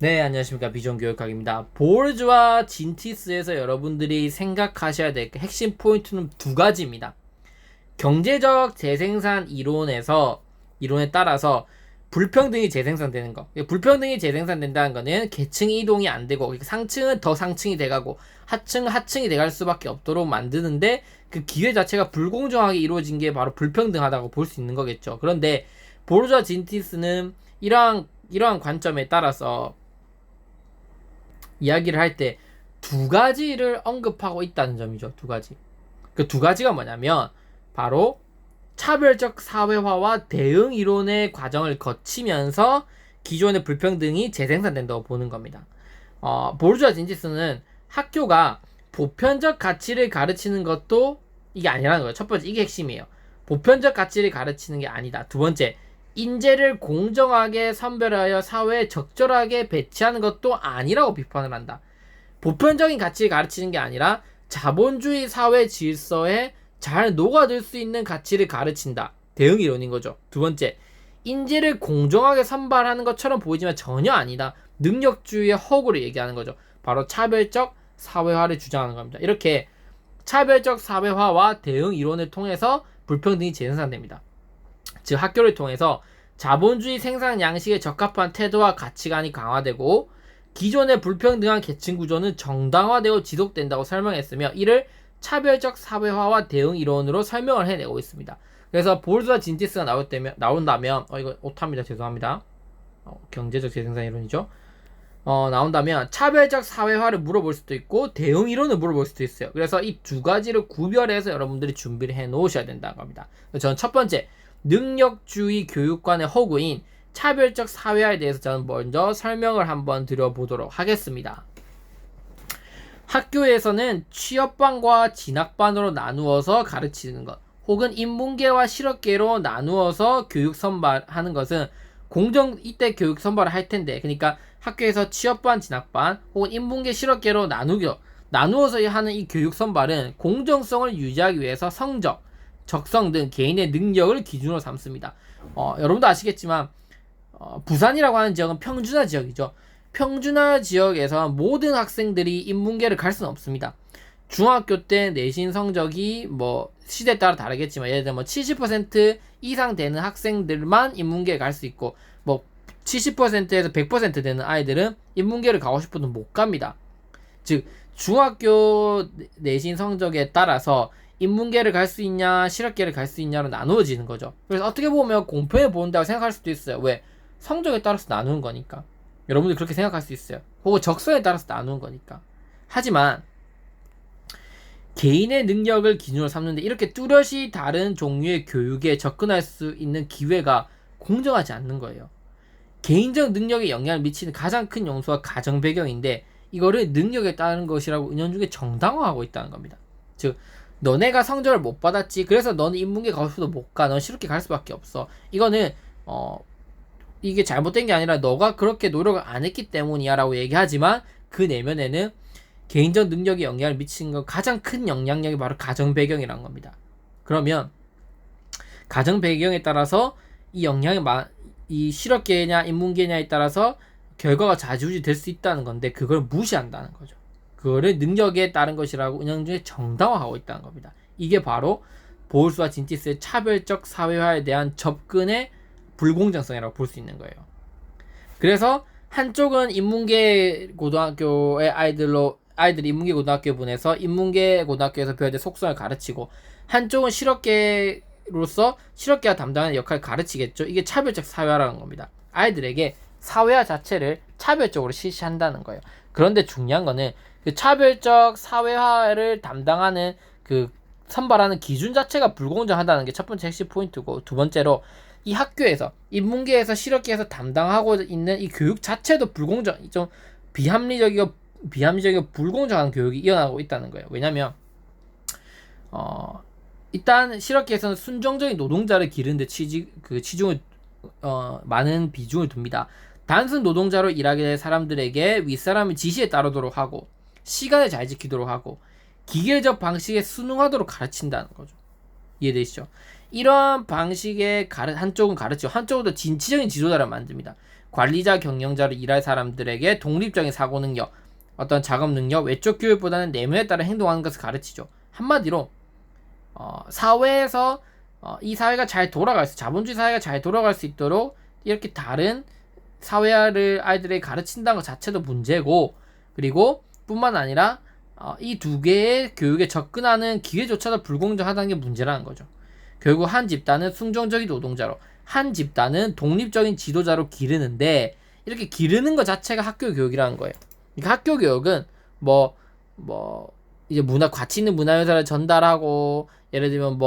네, 안녕하십니까. 비전교육학입니다. 보르주아 진티스에서 여러분들이 생각하셔야 될 핵심 포인트는 두 가지입니다. 경제적 재생산 이론에 따라서 불평등이 재생산되는 거. 불평등이 재생산된다는 거는 계층 이동이 안 되고 상층은 더 상층이 돼가고 하층은 하층이 돼갈 수밖에 없도록 만드는데 그 기회 자체가 불공정하게 이루어진 게 바로 불평등하다고 볼 수 있는 거겠죠. 그런데 보르주아 진티스는 이러한 관점에 따라서 이야기를 할 때 두 가지를 언급하고 있다는 점이죠. 두 가지. 그 두 가지가 뭐냐면 바로 차별적 사회화와 대응 이론의 과정을 거치면서 기존의 불평등이 재생산된다고 보는 겁니다. 보르주아 진지스는 학교가 보편적 가치를 가르치는 것도 이게 아니라는 거예요. 첫 번째, 이게 핵심이에요. 보편적 가치를 가르치는 게 아니다. 두 번째, 인재를 공정하게 선별하여 사회에 적절하게 배치하는 것도 아니라고 비판을 한다. 보편적인 가치를 가르치는 게 아니라 자본주의 사회 질서에 잘 녹아들 수 있는 가치를 가르친다. 대응 이론인 거죠. 두 번째, 인재를 공정하게 선발하는 것처럼 보이지만 전혀 아니다. 능력주의의 허구를 얘기하는 거죠. 바로 차별적 사회화를 주장하는 겁니다. 이렇게 차별적 사회화와 대응 이론을 통해서 불평등이 재생산됩니다. 즉 학교를 통해서 자본주의 생산 양식에 적합한 태도와 가치관이 강화되고 기존의 불평등한 계층 구조는 정당화되고 지속된다고 설명했으며 이를 차별적 사회화와 대응 이론으로 설명을 해내고 있습니다. 그래서 보르주아 진티스가 나온다면 이거 오타입니다. 죄송합니다. 경제적 재생산 이론이죠. 나온다면 차별적 사회화를 물어볼 수도 있고 대응 이론을 물어볼 수도 있어요. 그래서 이 두 가지를 구별해서 여러분들이 준비를 해 놓으셔야 된다는 겁니다. 저는 첫 번째, 능력주의 교육관의 허구인 차별적 사회화에 대해서 저는 먼저 설명을 한번 드려보도록 하겠습니다. 학교에서는 취업반과 진학반으로 나누어서 가르치는 것, 혹은 인문계와 실업계로 나누어서 교육 선발하는 것은 이때 교육 선발을 할 텐데, 그러니까 학교에서 취업반, 진학반, 혹은 인문계, 실업계로 나누어서 하는 이 교육 선발은 공정성을 유지하기 위해서 성적, 적성 등 개인의 능력을 기준으로 삼습니다. 여러분도 아시겠지만 부산이라고 하는 지역은 평준화 지역이죠. 평준화 지역에서 모든 학생들이 인문계를 갈 수는 없습니다. 중학교 때 내신 성적이 시대에 따라 다르겠지만 예를 들면 70% 이상 되는 학생들만 인문계에 갈 수 있고 70%에서 100% 되는 아이들은 인문계를 가고 싶어도 못 갑니다. 즉 중학교 내신 성적에 따라서 인문계를 갈 수 있냐 실업계를 갈 수 있냐로 나누어지는 거죠. 그래서 어떻게 보면 공평해 보인다고 생각할 수도 있어요. 왜? 성적에 따라서 나누는 거니까. 여러분들이 그렇게 생각할 수 있어요. 혹은 적성에 따라서 나누는 거니까. 하지만 개인의 능력을 기준으로 삼는데 이렇게 뚜렷이 다른 종류의 교육에 접근할 수 있는 기회가 공정하지 않는 거예요. 개인적 능력에 영향을 미치는 가장 큰 요소가 가정 배경인데 이거를 능력에 따른 것이라고 은연중에 정당화하고 있다는 겁니다. 즉 너네가 성적을 못 받았지 그래서 너는 인문계 가고 싶어도 못 가. 넌 실업계 갈 수밖에 없어. 이거는 이게 잘못된 게 아니라 너가 그렇게 노력을 안 했기 때문이야 라고 얘기하지만 그 내면에는 개인적 능력에 영향을 미치는 건 가장 큰 영향력이 바로 가정 배경이라는 겁니다. 그러면 가정 배경에 따라서 이 실업계냐 인문계냐에 따라서 결과가 좌지우지 될 수 있다는 건데 그걸 무시한다는 거죠. 그거를 능력에 따른 것이라고 은연중에 정당화하고 있다는 겁니다. 이게 바로 보르주아 진티스의 차별적 사회화에 대한 접근의 불공정성이라고 볼 수 있는 거예요. 그래서 한쪽은 인문계 고등학교의 아이들이 인문계 고등학교에 보내서 인문계 고등학교에서 배워야 될 속성을 가르치고 한쪽은 실업계로서 실업계가 담당하는 역할을 가르치겠죠. 이게 차별적 사회화라는 겁니다. 아이들에게 사회화 자체를 차별적으로 실시한다는 거예요. 그런데 중요한 거는 그 차별적 사회화를 담당하는 선발하는 기준 자체가 불공정하다는 게 첫 번째 핵심 포인트고, 두 번째로 이 학교에서 인문계에서 실업계에서 담당하고 있는 이 교육 자체도 좀 비합리적이고 불공정한 교육이 일어나고 있다는 거예요. 왜냐면 일단 실업계에서는 순정적인 노동자를 기르는데 치중을 많은 비중을 둡니다. 단순 노동자로 일하게 될 사람들에게 윗사람의 지시에 따르도록 하고 시간을 잘 지키도록 하고 기계적 방식에 순응하도록 가르친다는 거죠. 이해되시죠? 이러한 방식의 한쪽은 가르치고 한쪽은 더 진취적인 지도자를 만듭니다. 관리자, 경영자로 일할 사람들에게 독립적인 사고 능력, 어떤 작업 능력, 외적 교육보다는 내면에 따라 행동하는 것을 가르치죠. 한마디로 사회에서 이 사회가 잘 돌아갈 수, 자본주의 사회가 잘 돌아갈 수 있도록 이렇게 다른 사회를 아이들에게 가르친다는 것 자체도 문제고, 그리고 뿐만 아니라 이 두 개의 교육에 접근하는 기회조차도 불공정하다는 게 문제라는 거죠. 결국 한 집단은 순종적인 노동자로, 한 집단은 독립적인 지도자로 기르는데, 이렇게 기르는 것 자체가 학교 교육이라는 거예요. 그러니까 학교 교육은 이제 가치 있는 문화 요소를 전달하고, 예를 들면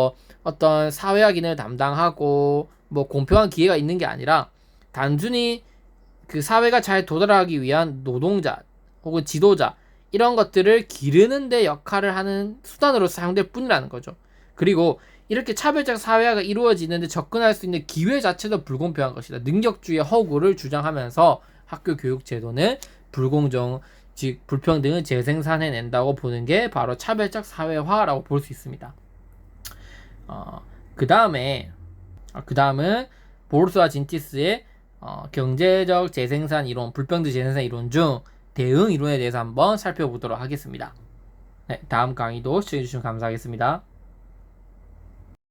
어떤 사회학 기능을 담당하고, 공평한 기회가 있는 게 아니라 단순히 그 사회가 잘 도달하기 위한 노동자 혹은 지도자, 이런 것들을 기르는 데 역할을 하는 수단으로 사용될 뿐이라는 거죠. 그리고 이렇게 차별적 사회화가 이루어지는데 접근할 수 있는 기회 자체도 불공평한 것이다. 능력주의 허구를 주장하면서 학교 교육 제도는 불공정, 즉 불평등을 재생산해낸다고 보는 게 바로 차별적 사회화라고 볼 수 있습니다. 그 다음은 보르스와 진티스의 경제적 재생산 이론, 불평등 재생산 이론 중 대응 이론에 대해서 한번 살펴보도록 하겠습니다. 네, 다음 강의도 시청해주시면 감사하겠습니다.